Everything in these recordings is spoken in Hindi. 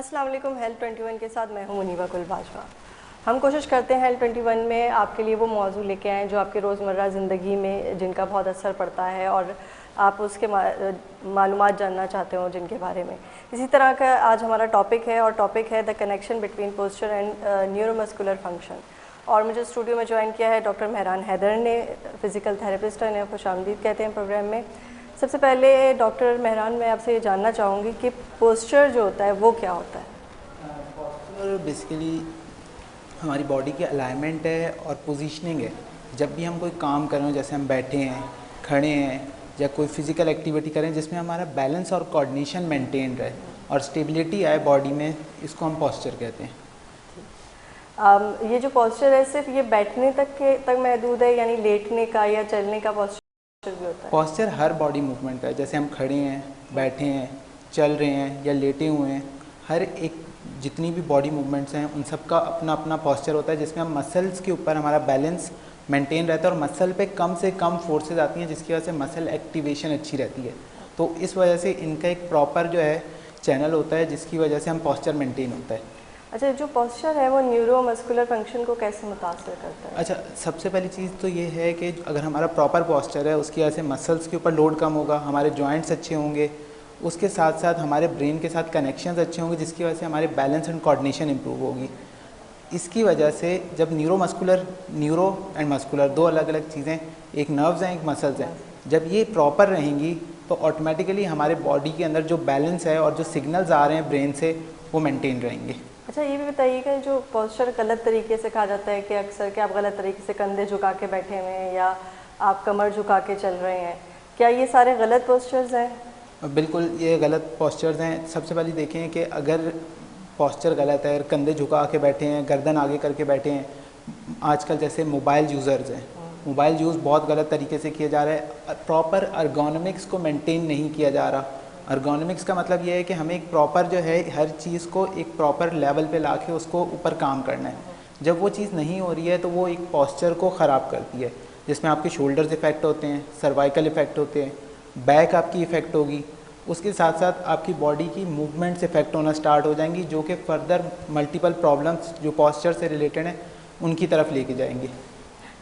अस्सलाम वालेकुम। हेल्थ 21 के साथ मैं हूं मुनीबा कुल बाजवा। हम कोशिश करते हैं हेल्थ 21 में आपके लिए वो मौजू लेके आएँ जो आपके रोज़मर्रा ज़िंदगी में जिनका बहुत असर पड़ता है और आप उसके मालूमात जानना चाहते हो जिनके बारे में। इसी तरह का आज हमारा टॉपिक है और टॉपिक है the connection between posture and neuromuscular function. और मुझे स्टूडियो में ज्वाइन किया है डॉक्टर मेहरान हैदर ने, फ़िज़िकल थेरेपिस्ट है, इन्हें खुशामदीद कहते हैं प्रोग्राम में। सबसे पहले डॉक्टर मेहरान, मैं आपसे ये जानना चाहूँगी कि पोस्चर जो होता है वो क्या होता है? पोस्चर बेसिकली हमारी बॉडी की अलाइनमेंट है और पोजीशनिंग है। जब भी हम कोई काम कर रहे हो, जैसे हम बैठे हैं, खड़े हैं या कोई फिज़िकल एक्टिविटी करें जिसमें हमारा बैलेंस और कोऑर्डिनेशन मेंटेन रहे और स्टेबिलिटी आए बॉडी में, इसको हम पोस्चर कहते हैं। ये जो पोस्चर है सिर्फ ये बैठने तक महदूद है, यानी लेटने का या चलने का पोस्चर भी होता है? पोस्चर हर बॉडी मूवमेंट का है, जैसे हम खड़े हैं, बैठे हैं, चल रहे हैं या लेटे हुए हैं, हर एक जितनी भी बॉडी मूवमेंट्स हैं उन सब का अपना अपना पोस्चर होता है, जिसमें हम मसल्स के ऊपर हमारा बैलेंस मेंटेन रहता है और मसल पे कम से कम फोर्सेज आती हैं, जिसकी वजह से मसल एक्टिवेशन अच्छी रहती है। तो इस वजह से इनका एक प्रॉपर जो है चैनल होता है जिसकी वजह से हम पोस्चर मेंटेन होता है। अच्छा, जो पोस्चर है वो न्यूरोमस्कुलर फंक्शन को कैसे मुतासर करता है? अच्छा, सबसे पहली चीज़ तो ये है कि अगर हमारा प्रॉपर पोस्चर है उसकी वजह से मसल्स के ऊपर लोड कम होगा, हमारे जॉइंट्स अच्छे होंगे, उसके साथ साथ हमारे ब्रेन के साथ कनेक्शंस अच्छे होंगे, जिसकी वजह से हमारे बैलेंस एंड कोऑर्डिनेशन इंप्रूव होगी। इसकी वजह से जब न्यूरो एंड मस्कुलर दो अलग अलग चीज़ें, एक नर्व्स हैं एक मसल्स हैं, जब ये प्रॉपर रहेंगी तो ऑटोमेटिकली हमारे बॉडी के अंदर जो बैलेंस है और जो सिग्नल्स आ रहे हैं ब्रेन से वो मेंटेन रहेंगे। अच्छा, ये भी बताइएगा, जो पोस्चर गलत तरीके से कहा जाता है कि अक्सर कि आप गलत तरीके से कंधे झुका के बैठे हुए हैं या आप कमर झुका के चल रहे हैं, क्या ये सारे गलत पोस्चर्स हैं? बिल्कुल, ये गलत पोस्चर्स हैं। सबसे पहले देखें कि अगर पोस्चर गलत है, कंधे झुका के बैठे हैं, गर्दन आगे करके बैठे हैं, आजकल जैसे मोबाइल यूज़र्स हैं, मोबाइल यूज़ बहुत गलत तरीके से किया जा रहा है, प्रॉपर अर्गोनॉमिक्स को मेंटेन नहीं किया जा रहा। अर्गोनॉमिक्स का मतलब ये है कि हमें एक प्रॉपर जो है हर चीज़ को एक प्रॉपर लेवल पे लाके उसको ऊपर काम करना है। जब वो चीज़ नहीं हो रही है तो वो एक पोस्चर को ख़राब करती है, जिसमें आपके शोल्डर्स इफ़ेक्ट होते हैं, सर्वाइकल इफ़ेक्ट होते हैं, बैक आपकी इफ़ेक्ट होगी, उसके साथ साथ आपकी बॉडी की मूवमेंट्स इफ़ेक्ट होना स्टार्ट हो जाएंगी, जो कि फर्दर मल्टीपल प्रॉब्लम्स जो पोस्चर से रिलेटेड हैं उनकी तरफ लेके जाएंगी।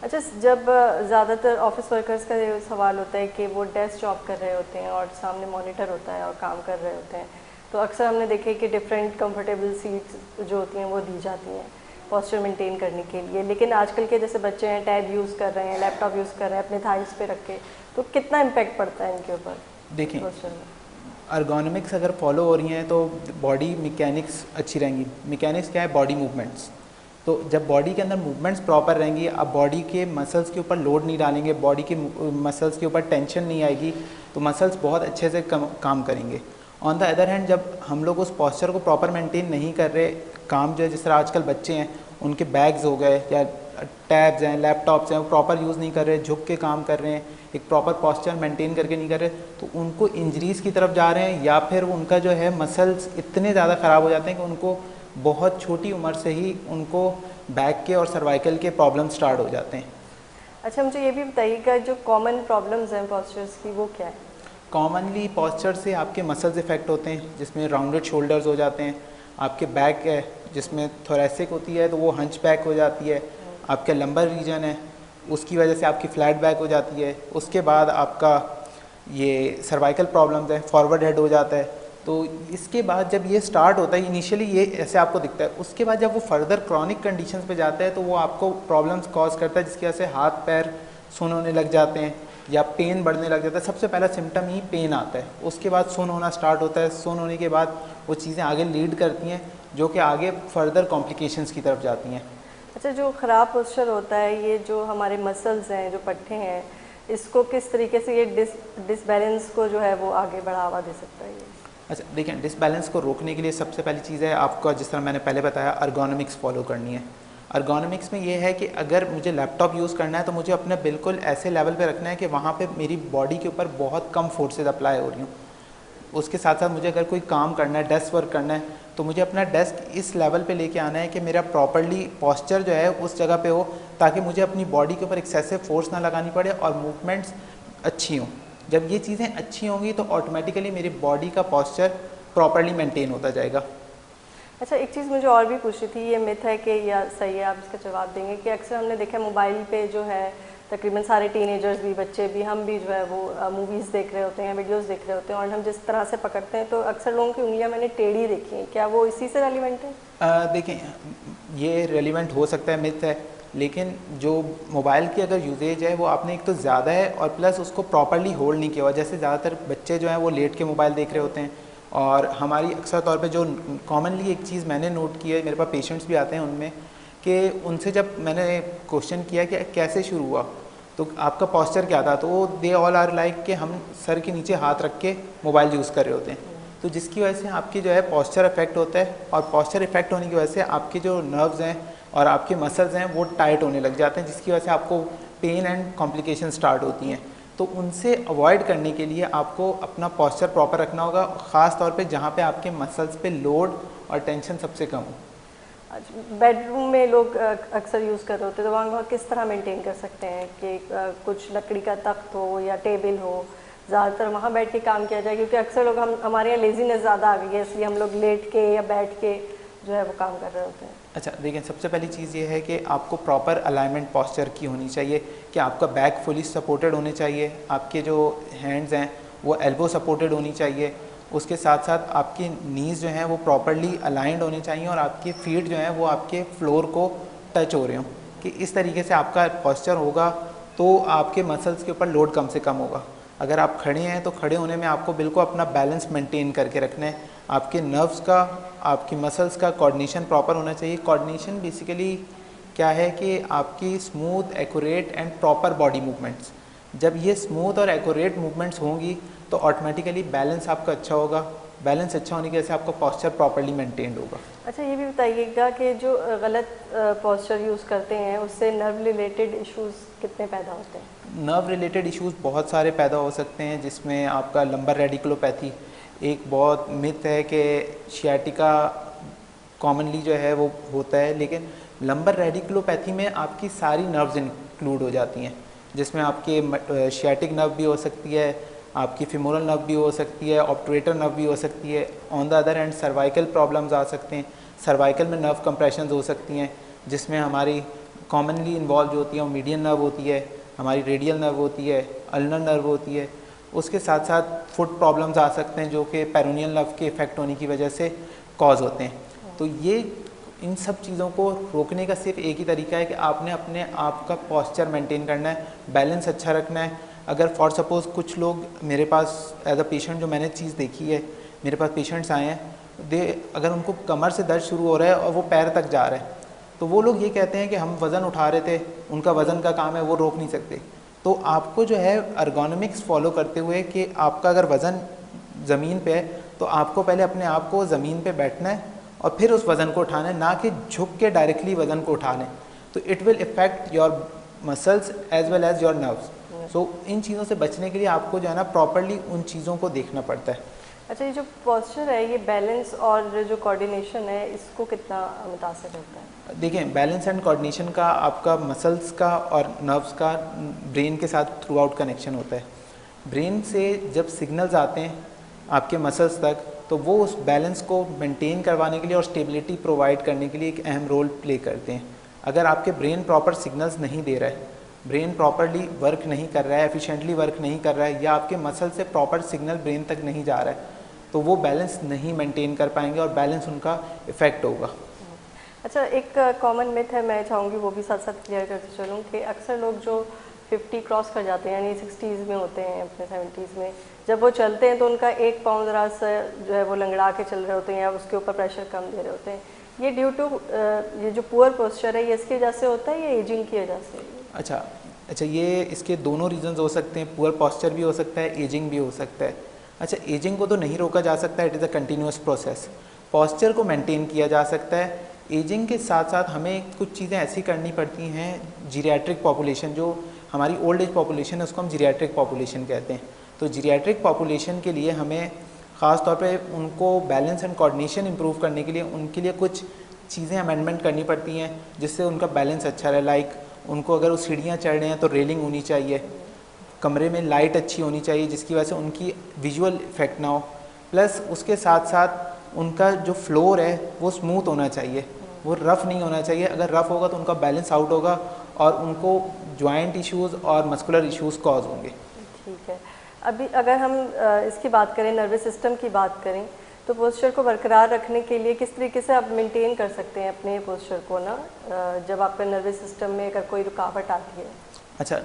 अच्छा, जब ज़्यादातर ऑफिस वर्कर्स का ये सवाल होता है कि वो डेस्क जॉब कर रहे होते हैं और सामने मॉनिटर होता है और काम कर रहे होते हैं, तो अक्सर हमने देखे कि डिफरेंट कंफर्टेबल सीट्स जो होती हैं वो दी जाती हैं पोस्चर मेंटेन करने के लिए, लेकिन आजकल के जैसे बच्चे हैं टैब यूज़ कर रहे हैं, लैपटॉप यूज़ कर रहे हैं अपने थाइस पे रख के, तो कितना इम्पेक्ट पड़ता है इनके ऊपर? देखें, पोस्चर में अर्गोनॉमिक्स अगर फॉलो हो रही हैं तो बॉडी मैकेनिक्स अच्छी रहेंगी। मैकेनिक्स क्या है? Body movements. तो जब बॉडी के अंदर मूवमेंट्स प्रॉपर रहेंगी, आप बॉडी के मसल्स के ऊपर लोड नहीं डालेंगे, बॉडी के मसल्स के ऊपर टेंशन नहीं आएगी, तो मसल्स बहुत अच्छे से काम करेंगे। ऑन द अदर हैंड, जब हम लोग उस पॉस्चर को प्रॉपर मेंटेन नहीं कर रहे, काम जो है जिस तरह आजकल बच्चे हैं उनके बैग्स हो गए या टैब्स हैं, लैपटॉप्स हैं, वो प्रॉपर यूज़ नहीं कर रहे, झुक के काम कर रहे हैं, एक प्रॉपर पॉस्चर मेंटेन करके नहीं कर रहे, तो उनको इंजरीज़ की तरफ जा रहे हैं, या फिर उनका जो है मसल्स इतने ज़्यादा ख़राब हो जाते हैं कि उनको बहुत छोटी उम्र से ही उनको बैक के और सर्वाइकल के प्रॉब्लम स्टार्ट हो जाते हैं। अच्छा, मुझे ये भी बताइएगा, जो कॉमन प्रॉब्लम्स हैं पोस्चर्स की वो क्या है? कॉमनली पोस्चर से आपके मसल्स इफ़ेक्ट होते हैं, जिसमें राउंडेड शोल्डर्स हो जाते हैं, आपके बैक है जिसमें थोरेसिक होती है तो वो हंच बैक हो जाती है, आपका लंबर रीजन है उसकी वजह से आपकी फ्लैट बैक हो जाती है, उसके बाद आपका ये सर्वाइकल प्रॉब्लम्स है, फॉरवर्ड हेड हो जाता है। तो इसके बाद जब ये स्टार्ट होता है, इनिशियली ये ऐसे आपको दिखता है, उसके बाद जब वो फर्दर क्रॉनिक कंडीशंस पे जाता है तो वो आपको प्रॉब्लम्स कॉज करता है, जिसकी वजह से हाथ पैर सुन्न होने लग जाते हैं या पेन बढ़ने लग जाता है। सबसे पहला सिम्टम ही पेन आता है, उसके बाद सुन्न होना स्टार्ट होता है, सुन्न होने के बाद वो चीज़ें आगे लीड करती हैं जो कि आगे फर्दर कॉम्प्लिकेशंस की तरफ जाती हैं। अच्छा, जो ख़राब पोस्चर होता है, ये जो हमारे मसल्स हैं, जो पट्टे हैं, इसको किस तरीके से ये डिसबैलेंस को जो है वो आगे बढ़ावा दे सकता है? अच्छा, देखिए, डिसबैलेंस को रोकने के लिए सबसे पहली चीज़ है आपको, जिस तरह मैंने पहले बताया, अर्गोनॉमिक्स फॉलो करनी है। अर्गोनॉमिक्स में ये है कि अगर मुझे लैपटॉप यूज़ करना है तो मुझे अपने बिल्कुल ऐसे लेवल पे रखना है कि वहाँ पे मेरी बॉडी के ऊपर बहुत कम फोर्सेज अप्लाई हो रही हूँ। उसके साथ साथ मुझे अगर कोई काम करना है, डेस्क वर्क करना है, तो मुझे अपना डेस्क इस लेवल पे लेके आना है कि मेरा प्रॉपर्ली पोस्चर जो है उस जगह पे हो, ताकि मुझे अपनी बॉडी के ऊपर एक्सेसिव फोर्स ना लगानी पड़े और मूवमेंट्स अच्छी हों। जब ये चीज़ें अच्छी होंगी तो ऑटोमेटिकली मेरी बॉडी का पोस्चर प्रॉपर्ली मेंटेन होता जाएगा। अच्छा, एक चीज़ मुझे और भी पूछनी थी, ये मिथ है कि या सही है, आप इसका जवाब देंगे, कि अक्सर हमने देखा है मोबाइल पे जो है तकरीबन सारे टीनेजर्स भी, बच्चे भी, हम भी जो है वो मूवीज़ देख रहे होते हैं, वीडियोस देख रहे होते हैं, और हम जिस तरह से पकड़ते हैं तो अक्सर लोगों की उंगलियां मैंने टेढ़ी देखी हैं, क्या वो इसी से रेलिवेंट है? देखें, ये रेलिवेंट हो सकता है, मिथ है, लेकिन जो मोबाइल की अगर यूजेज है वो आपने एक तो ज़्यादा है और प्लस उसको प्रॉपरली होल्ड नहीं किया हुआ। जैसे ज़्यादातर बच्चे जो हैं वो लेट के मोबाइल देख रहे होते हैं, और हमारी अक्सर तौर पे जो कॉमनली एक चीज़ मैंने नोट की है, मेरे पास पेशेंट्स भी आते हैं उनमें, कि उनसे जब मैंने क्वेश्चन किया कि कैसे शुरू हुआ तो आपका पॉस्चर क्या था, तो वो दे ऑल आर लाइक कि हम सर के नीचे हाथ रख के मोबाइल यूज़ कर रहे होते हैं। तो जिसकी वजह से आपकी जो है पॉस्चर इफेक्ट होता है, और पॉस्चर इफेक्ट होने की वजह से आपके जो नर्व्स हैं और आपके मसल्स हैं वो टाइट होने लग जाते हैं, जिसकी वजह से आपको पेन एंड कॉम्प्लिकेशन स्टार्ट होती हैं। तो उनसे अवॉइड करने के लिए आपको अपना पॉस्चर प्रॉपर रखना होगा, ख़ास तौर पे जहाँ पे आपके मसल्स पे लोड और टेंशन सबसे कम हो। बेडरूम में लोग अक्सर यूज़ कर रहे होते हैं, तो वहाँ किस तरह मेंटेन कर सकते हैं कि कुछ लकड़ी का तख्त हो या टेबल हो, ज़्यादातर वहाँ बैठ के काम किया जाए, क्योंकि अक्सर लोग हमारे यहाँ लेजीनेस ज़्यादा आ गई है, इसलिए हम लोग लेट के या बैठ के जो है वो काम कर रहे होते हैं। अच्छा, देखिए, सबसे पहली चीज़ ये है कि आपको प्रॉपर अलाइनमेंट पॉस्चर की होनी चाहिए, कि आपका बैक फुली सपोर्टेड होने चाहिए, आपके जो हैंड्स हैं वो एल्बो सपोर्टेड होनी चाहिए, उसके साथ साथ आपकी नीज़ जो हैं वो प्रॉपरली अलाइंड होनी चाहिए, और आपके फीट जो हैं वो आपके फ्लोर को टच हो रहे हों, कि इस तरीके से आपका पॉस्चर होगा तो आपके मसल्स के ऊपर लोड कम से कम होगा। अगर आप खड़े हैं तो खड़े होने में आपको बिल्कुल अपना बैलेंस मेंटेन करके रखना है, आपके नर्व्स का, आपकी मसल्स का कोऑर्डिनेशन प्रॉपर होना चाहिए। कोऑर्डिनेशन बेसिकली क्या है कि आपकी smooth, accurate and proper body movements, जब ये स्मूथ और एक्यूरेट मूवमेंट्स होंगी तो ऑटोमेटिकली बैलेंस आपका अच्छा होगा, बैलेंस अच्छा होने की वजह से आपका पॉस्चर प्रॉपर्ली मेंटेन्ड होगा। अच्छा, ये भी बताइएगा कि जो गलत पॉस्चर यूज़ करते हैं उससे नर्व रिलेटेड इश्यूज़ कितने पैदा होते हैं? नर्व रिलेटेड इश्यूज़ बहुत सारे पैदा हो सकते हैं, जिसमें आपका लंबर रेडिकुलोपैथी एक बहुत मिथ है कि शियाटिका कॉमनली जो है वो होता है, लेकिन लंबर रेडिकुलोपैथी में आपकी सारी नर्व्स इंक्लूड हो जाती हैं, जिसमें आपके शियाटिक नर्व भी हो सकती है, आपकी फिमोरल नर्व भी हो सकती है, ऑब्टुरेटर नर्व भी हो सकती है। On the other hand cervical problems आ सकते हैं, सर्वाइकल में नर्व कंप्रेशंस हो सकती हैं, जिसमें हमारी कॉमनली इन्वॉल्व जो होती है वो मीडियन नर्व होती है, हमारी रेडियल नर्व होती है, अल्नर नर्व होती है। उसके साथ साथ फुट प्रॉब्लम्स आ सकते हैं जो कि पेरोनियल नर्व के इफेक्ट होने की वजह से कॉज होते हैं। तो ये इन सब चीज़ों को रोकने का सिर्फ एक ही तरीका है कि आपने अपने आप का पॉस्चर मेंटेन करना है, बैलेंस अच्छा रखना है। अगर फॉर सपोज़ कुछ लोग मेरे पास एज अ पेशेंट, जो मैंने चीज़ देखी है, मेरे पास पेशेंट्स आए हैं, अगर उनको कमर से दर्द शुरू हो रहा है और वो पैर तक जा रहा है, तो वो लोग ये कहते हैं कि हम वज़न उठा रहे थे, उनका वज़न का काम है, वो रोक नहीं सकते। तो आपको जो है अर्गोनॉमिक्स फॉलो करते हुए कि आपका अगर वज़न ज़मीन पे है तो आपको पहले अपने आप को ज़मीन पे बैठना है और फिर उस वज़न को उठाना है, ना कि झुक के डायरेक्टली वज़न को उठा लें। तो it will affect your muscles as well as your nerves. So इन चीज़ों से बचने के लिए आपको जो है ना प्रॉपरली उन चीज़ों को देखना पड़ता है। अच्छा, ये जो पोस्चर है, ये बैलेंस और जो कोऑर्डिनेशन है, इसको कितना मुतासर करता है? देखिए, बैलेंस एंड कोऑर्डिनेशन का आपका मसल्स का और नर्व्स का ब्रेन के साथ थ्रू आउट कनेक्शन होता है। ब्रेन से जब सिग्नल्स आते हैं आपके मसल्स तक, तो वो उस बैलेंस को मेंटेन करवाने के लिए और स्टेबिलिटी प्रोवाइड करने के लिए एक अहम रोल प्ले करते हैं। अगर आपके ब्रेन प्रॉपर सिग्नल्स नहीं दे रहा है, ब्रेन प्रॉपरली वर्क नहीं कर रहा है, एफिशिएंटली वर्क नहीं कर रहा है, या आपके मसल से प्रॉपर सिग्नल ब्रेन तक नहीं जा रहा है, तो वो बैलेंस नहीं मेंटेन कर पाएंगे और बैलेंस उनका इफ़ेक्ट होगा। अच्छा, एक कॉमन मिथ है, मैं चाहूँगी वो भी साथ साथ क्लियर करते चलूँ, कि अक्सर लोग जो 50 क्रॉस कर जाते हैं, यानी 60s में होते हैं, अपने 70s में, जब वो चलते हैं तो उनका एक पाँव ज़रा सा जो है वो लंगड़ा के चल रहे होते हैं या उसके ऊपर प्रेशर कम दे रहे होते हैं। ये ड्यू टू ये जो पुअर पोस्चर है, ये इसकी वजह से होता है या एजिंग की वजह से? अच्छा, ये इसके दोनों रीजंस हो सकते हैं। पुअर पोस्चर भी हो सकता है, एजिंग भी हो सकता है। अच्छा, एजिंग को तो नहीं रोका जा सकता, it is a continuous process. Posture को मेंटेन किया जा सकता है। एजिंग के साथ साथ हमें कुछ चीज़ें ऐसी करनी पड़ती हैं। जीरियाट्रिक पॉपुलेशन, जो हमारी ओल्ड एज पॉपुलेशन है, उसको हम जीरियाट्रिक पॉपुलेशन कहते हैं। तो जीरियाट्रिक पॉपुलेशन के लिए हमें ख़ास तौर पे उनको बैलेंस एंड कोऑर्डिनेशन इंप्रूव करने के लिए उनके लिए कुछ चीज़ें अमेंडमेंट करनी पड़ती हैं, जिससे उनका बैलेंस अच्छा रहे। लाइक उनको अगर वो सीढ़ियाँ चढ़ रहे हैं तो रेलिंग होनी चाहिए, कमरे में लाइट अच्छी होनी चाहिए जिसकी वजह से उनकी विजुअल इफेक्ट ना हो। प्लस उसके साथ साथ उनका जो फ्लोर है वो स्मूथ होना चाहिए, वो रफ़ नहीं होना चाहिए। अगर रफ़ होगा तो उनका बैलेंस आउट होगा और उनको जॉइंट इश्यूज़ और मस्कुलर इश्यूज़ कॉज होंगे। ठीक है, अभी अगर हम इसकी बात करें, नर्वस सिस्टम की बात करें, तो पोस्चर को बरकरार रखने के लिए किस तरीके से आप मेंटेन कर सकते हैं अपने पोस्चर को ना, जब आपका नर्वस सिस्टम में अगर कोई रुकावट आती है? अच्छा,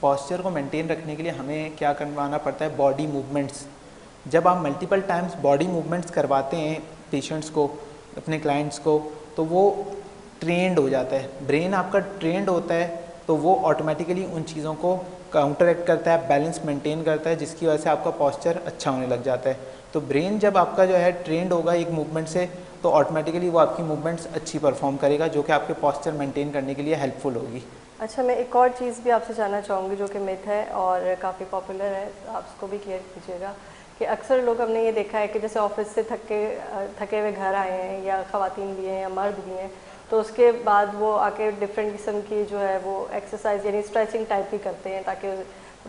पोस्चर को मेंटेन रखने के लिए हमें क्या करवाना पड़ता है, बॉडी मूवमेंट्स। जब आप मल्टीपल टाइम्स बॉडी मूवमेंट्स करवाते हैं पेशेंट्स को, अपने क्लाइंट्स को, तो वो ट्रेंड हो जाता है, ब्रेन आपका ट्रेंड होता है, तो वो ऑटोमेटिकली उन चीज़ों को काउंटर एक्ट करता है, बैलेंस मेंटेन करता है, जिसकी वजह से आपका पोस्चर अच्छा होने लग जाता है। तो ब्रेन जब आपका जो है ट्रेंड होगा एक मूवमेंट से, तो ऑटोमेटिकली वो आपकी मूवमेंट्स अच्छी परफॉर्म करेगा, जो कि आपके पोस्चर मेंटेन करने के लिए हेल्पफुल होगी। अच्छा, मैं एक और चीज़ भी आपसे जानना चाहूँगी जो कि मिथ है और काफ़ी पॉपुलर है, आप उसको भी क्लियर कीजिएगा, कि अक्सर लोग, हमने ये देखा है कि जैसे ऑफिस से थके हुए घर आए हैं, या ख़वातीन भी हैं या मर्द भी हैं, तो उसके बाद वो आके डिफरेंट किस्म की जो है वो एक्सरसाइज यानी स्ट्रेचिंग टाइप की करते हैं, ताकि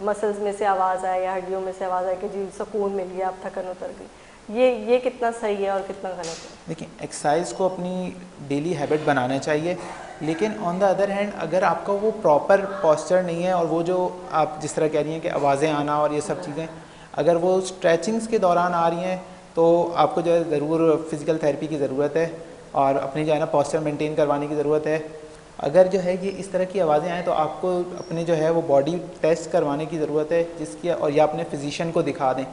मसल्स में से आवाज़ आए या हड्डियों में से आवाज़ आए कि जी सुकून मिल गया, अब थकन उतर गई। ये कितना सही है और कितना गलत है? देखिए, एक्सरसाइज को अपनी डेली हैबिट बनाना चाहिए, लेकिन ऑन द अदर हैंड अगर आपका वो प्रॉपर पॉस्चर नहीं है और वो जो आप जिस तरह कह रही हैं कि आवाज़ें आना और ये सब चीज़ें, अगर वो स्ट्रेचिंग्स के दौरान आ रही हैं, तो आपको जो है ज़रूर फिज़िकल थेरेपी की ज़रूरत है और अपनी जो है ना पॉस्चर मेंटेन करवाने की ज़रूरत है। अगर जो है ये इस तरह की आवाज़ें आएँ, तो आपको अपने जो है वो बॉडी टेस्ट करवाने की ज़रूरत है, जिसकी और या अपने फिजिशियन को दिखा दें,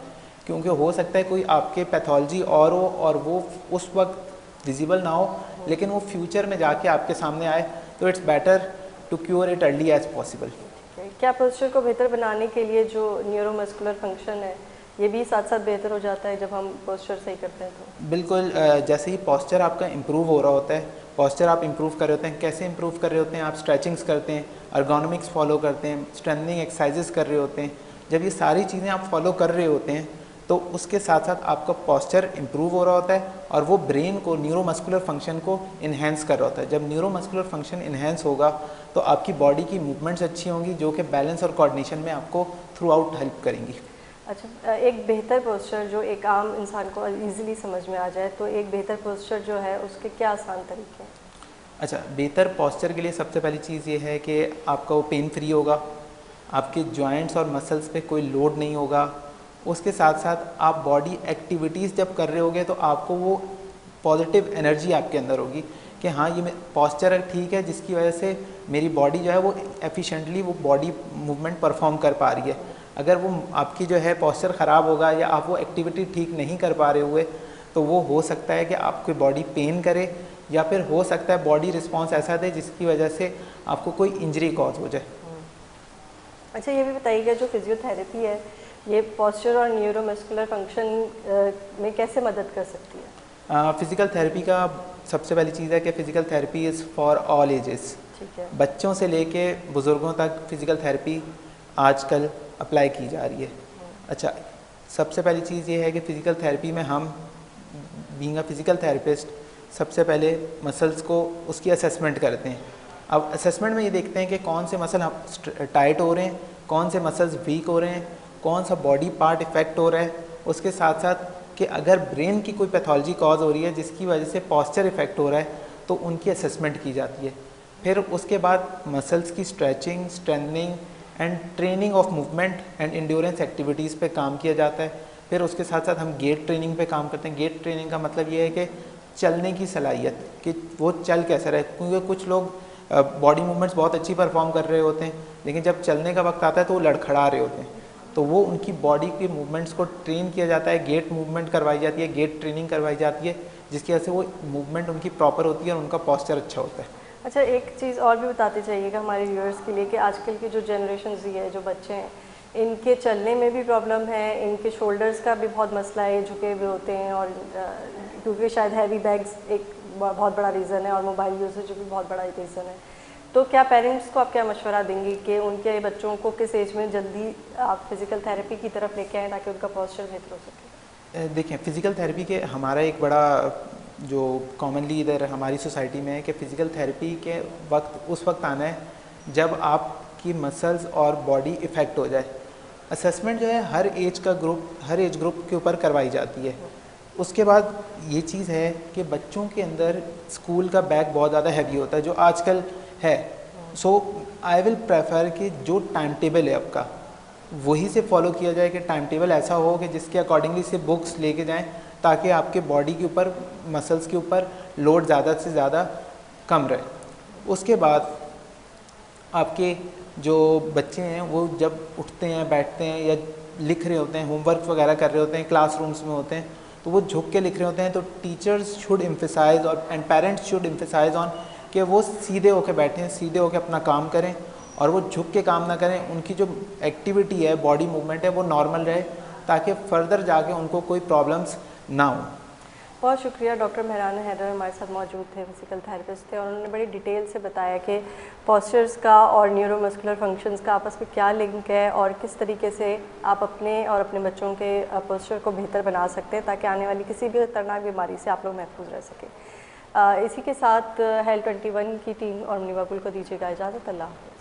क्योंकि हो सकता है कोई आपके पैथोलॉजी और हो और वो उस वक्त विजिबल ना हो, लेकिन वो फ्यूचर में जाके आपके सामने आए, तो it's better to cure it early as possible. क्या पोस्चर को बेहतर बनाने के लिए जो न्यूरोमस्कुलर फंक्शन है, ये भी साथ साथ बेहतर हो जाता है जब हम पोस्चर सही करते हैं? तो बिल्कुल, जैसे ही पोस्चर आपका इम्प्रूव हो रहा होता है, पोस्चर आप इम्प्रूव कर रहे होते हैं, कैसे इम्प्रूव कर रहे होते हैं, आप स्ट्रेचिंग्स करते हैं, अर्गोनॉमिक्स फॉलो करते हैं, स्ट्रेंथनिंग एक्सरसाइजेस कर रहे होते हैं। जब ये सारी चीज़ें आप फॉलो कर रहे होते हैं, तो उसके साथ साथ आपका पोस्चर इम्प्रूव हो रहा होता है और वो ब्रेन को, न्यूरोमस्कुलर फंक्शन को इन्हेंस कर रहा होता है। जब न्यूरोमस्कुलर फंक्शन इन्हेंस होगा, तो आपकी बॉडी की मूवमेंट्स अच्छी होंगी, जो कि बैलेंस और कोऑर्डिनेशन में आपको थ्रू आउट हेल्प करेंगी। अच्छा, एक बेहतर पोस्चर जो एक आम इंसान को इजीली समझ में आ जाए, तो एक बेहतर पोस्चर जो है उसके क्या आसान तरीके हैं? अच्छा, बेहतर पोस्चर के लिए सबसे पहली चीज़ ये है कि आपका वो पेन फ्री होगा, आपके जॉइंट्स और मसल्स पे कोई लोड नहीं होगा। उसके साथ साथ आप बॉडी एक्टिविटीज़ जब कर रहे होगे, तो आपको वो पॉजिटिव एनर्जी आपके अंदर होगी कि हाँ, ये पोस्चर ठीक है, जिसकी वजह से मेरी बॉडी जो है वो एफिशिएंटली वो बॉडी मूवमेंट परफॉर्म कर पा रही है। अगर वो आपकी जो है पोस्चर ख़राब होगा या आप वो एक्टिविटी ठीक नहीं कर पा रहे हुए, तो वो हो सकता है कि आपकी बॉडी पेन करे, या फिर हो सकता है बॉडी रिस्पॉन्स ऐसा दे जिसकी वजह से आपको कोई इंजरी कॉज हो जाए। अच्छा, ये भी बताइएगा, जो फिजियोथेरेपी है, ये पोस्चर और न्यूरोमस्कुलर फंक्शन में कैसे मदद कर सकती है? फ़िज़िकल थेरेपी का सबसे पहली चीज़ है कि physical therapy is for all ages. ठीक है। बच्चों से लेके बुज़ुर्गों तक फ़िज़िकल थेरेपी आजकल अप्लाई की जा रही है। अच्छा, सबसे पहली चीज़ ये है कि फ़िज़िकल थेरेपी में हम बीइंग अ फ़िज़िकल थेरेपिस्ट सबसे पहले मसल्स को उसकी असेसमेंट करते हैं। अब असेसमेंट में ये देखते हैं कि कौन से मसल टाइट हो रहे हैं, कौन से मसल्स वीक हो रहे हैं, कौन सा बॉडी पार्ट इफ़ेक्ट हो रहा है। उसके साथ साथ कि अगर ब्रेन की कोई पैथोलॉजी कॉज हो रही है जिसकी वजह से पोस्चर इफ़ेक्ट हो रहा है, तो उनकी असेसमेंट की जाती है। फिर उसके बाद मसल्स की stretching, strengthening and training of movement and endurance activities पे काम किया जाता है। फिर उसके साथ साथ हम गेट ट्रेनिंग पे काम करते हैं। गेट ट्रेनिंग का मतलब ये है कि चलने की सलाहियत, कि वो चल कैसे रहे, क्योंकि कुछ लोग बॉडी मूवमेंट्स बहुत अच्छी परफॉर्म कर रहे होते हैं, लेकिन जब चलने का वक्त आता है तो वो लड़खड़ा रहे होते हैं। तो वो उनकी बॉडी के मूवमेंट्स को ट्रेन किया जाता है, गेट मूवमेंट करवाई जाती है, गेट ट्रेनिंग करवाई जाती है, जिसकी वजह से वो मूवमेंट उनकी प्रॉपर होती है और उनका पोस्चर अच्छा होता है। अच्छा, एक चीज़ और भी बताते चाहिएगा हमारे व्यूअर्स के लिए, कि आजकल की जो जनरेशन जी है, जो बच्चे हैं, इनके चलने में भी प्रॉब्लम है, इनके शोल्डर्स का भी बहुत मसला है, झुके हुए होते हैं, और क्योंकि शायद हैवी बैग्स एक बहुत बड़ा रीज़न है, और मोबाइल यूसेज भी बहुत बड़ा एक रीज़न है। तो क्या पेरेंट्स को आप क्या मशवरा देंगे कि उनके बच्चों को किस एज में जल्दी आप फिज़िकल थेरेपी की तरफ लेके आएँ ताकि उनका पोस्चर बेहतर हो सके? देखिए, फ़िज़िकल थेरेपी के हमारा एक बड़ा जो कॉमनली इधर हमारी सोसाइटी में है कि फ़िज़िकल थेरेपी के वक्त उस वक्त आना है जब आपकी मसल्स और बॉडी इफ़ेक्ट हो जाए। असेसमेंट जो है हर एज ग्रुप के ऊपर करवाई जाती है। उसके बाद ये चीज़ है कि बच्चों के अंदर स्कूल का बैग बहुत ज़्यादा हैवी होता है जो आजकल है। सो आई विल प्रेफर कि जो टाइम टेबल है आपका वही से फॉलो किया जाए, कि टाइम टेबल ऐसा हो कि जिसके अकॉर्डिंगली से बुक्स लेके जाएं, ताकि आपके बॉडी के ऊपर, मसल्स के ऊपर लोड ज़्यादा से ज़्यादा कम रहे। उसके बाद आपके जो बच्चे हैं वो जब उठते हैं, बैठते हैं या लिख रहे होते हैं, होमवर्क वगैरह कर रहे होते हैं, क्लासरूम्स में होते हैं, तो वो झुक के लिख रहे होते हैं, तो टीचर्स शुड एम्फेसाइज और and parents should emphasize on कि वो सीधे होकर बैठें, सीधे होकर अपना काम करें और वो झुक के काम ना करें। उनकी जो एक्टिविटी है, बॉडी मूवमेंट है, वो नॉर्मल रहे, ताकि फर्दर जाके उनको कोई प्रॉब्लम्स ना हो। बहुत शुक्रिया। डॉक्टर मेहरान हैदर हमारे साथ मौजूद थे, फिजिकल थेरेपिस्ट थे, और उन्होंने बड़ी डिटेल से बताया कि पोस्चर्स का और न्यूरोमस्कुलर फंक्शंस का आपस में क्या लिंक है और किस तरीके से आप अपने और अपने बच्चों के पोस्चर को बेहतर बना सकते हैं ताकि आने वाली किसी भी खतरनाक बीमारी से आप लोग महफूज रह सकें। इसी के साथ हेल्थ 21 की टीम और मुनीबा गुल को दीजिएगा इजाज़त। अल्लाह हाफ़िज़।